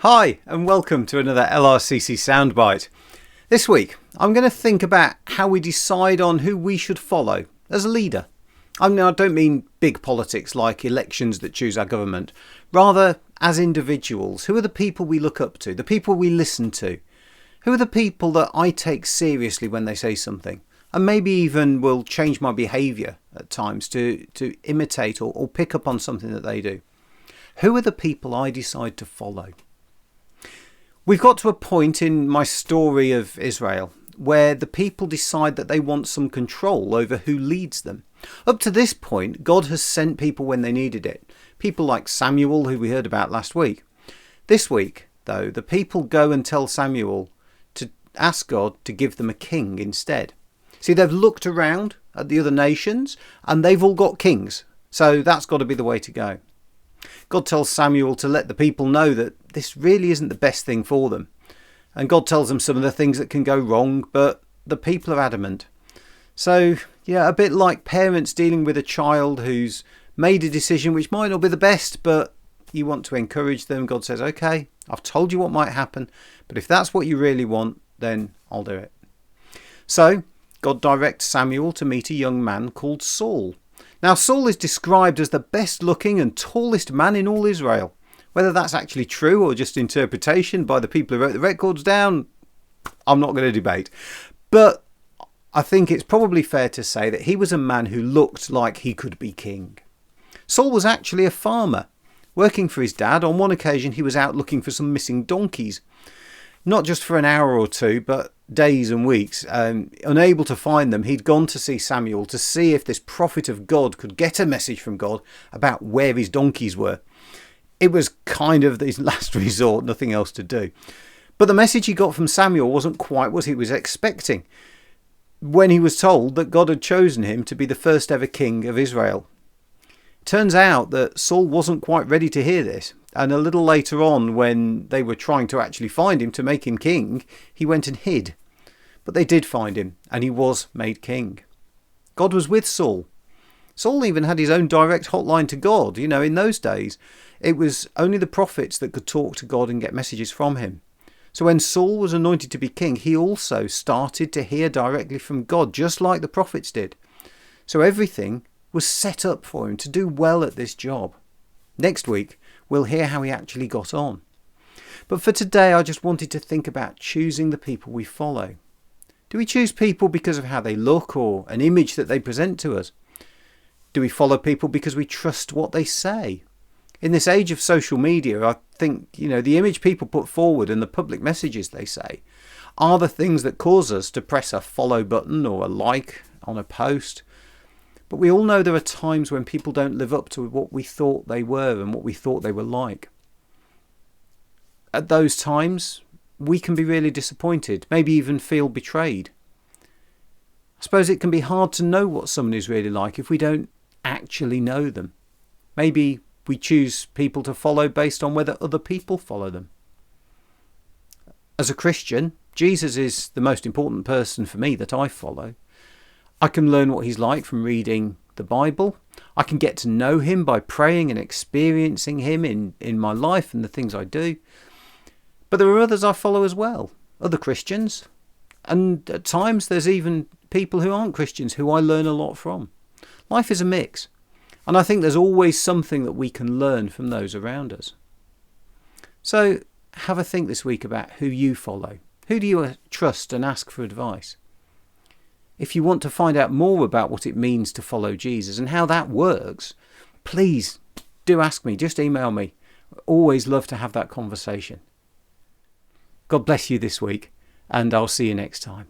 Hi and welcome to another LRCC Soundbite. This week I'm going to think about how we decide on who we should follow as a leader. I don't mean big politics like elections that choose our government. Rather, as individuals, who are the people we look up to, the people we listen to? Who are the people that I take seriously when they say something? And maybe even will change my behaviour at times to imitate or pick up on something that they do. Who are the people I decide to follow? We've got to a point in my story of Israel where the people decide that they want some control over who leads them. Up to this point, God has sent people when they needed it. People like Samuel, who we heard about last week. This week, though, the people go and tell Samuel to ask God to give them a king instead. See, they've looked around at the other nations and they've all got kings. So that's got to be the way to go. God tells Samuel to let the people know that this really isn't the best thing for them. And God tells them some of the things that can go wrong, but the people are adamant. So, a bit like parents dealing with a child who's made a decision which might not be the best, but you want to encourage them. God says, okay, I've told you what might happen, but if that's what you really want, then I'll do it. So, God directs Samuel to meet a young man called Saul. Now, Saul is described as the best looking and tallest man in all Israel. Whether that's actually true or just interpretation by the people who wrote the records down, I'm not going to debate. But I think it's probably fair to say that he was a man who looked like he could be king. Saul was actually a farmer. Working for his dad, on one occasion he was out looking for some missing donkeys. Not just for an hour or two, but days and weeks. Unable to find them, he'd gone to see Samuel to see if this prophet of God could get a message from God about where his donkeys were. It was kind of his last resort, nothing else to do. But the message he got from Samuel wasn't quite what he was expecting when he was told that God had chosen him to be the first ever king of Israel. Turns out that Saul wasn't quite ready to hear this. And a little later on, when they were trying to actually find him to make him king, he went and hid. But they did find him, and he was made king. God was with Saul. Saul even had his own direct hotline to God. In those days, it was only the prophets that could talk to God and get messages from him. So when Saul was anointed to be king, he also started to hear directly from God, just like the prophets did. So everything was set up for him to do well at this job. Next week, we'll hear how he actually got on. But for today, I just wanted to think about choosing the people we follow. Do we choose people because of how they look or an image that they present to us? Do we follow people because we trust what they say? In this age of social media, I think, the image people put forward and the public messages they say are the things that cause us to press a follow button or a like on a post. But we all know there are times when people don't live up to what we thought they were and what we thought they were like. At those times, we can be really disappointed, maybe even feel betrayed. I suppose it can be hard to know what someone is really like if we don't actually know them. Maybe we choose people to follow based on whether other people follow them. As a Christian, Jesus is the most important person for me that I follow. I can learn what he's like from reading the Bible. I can get to know him by praying and experiencing him in my life and the things I do. But there are others I follow as well, other Christians. And at times there's even people who aren't Christians who I learn a lot from. Life is a mix. And I think there's always something that we can learn from those around us. So have a think this week about who you follow. Who do you trust and ask for advice? If you want to find out more about what it means to follow Jesus and how that works, please do ask me. Just email me. I always love to have that conversation. God bless you this week, and I'll see you next time.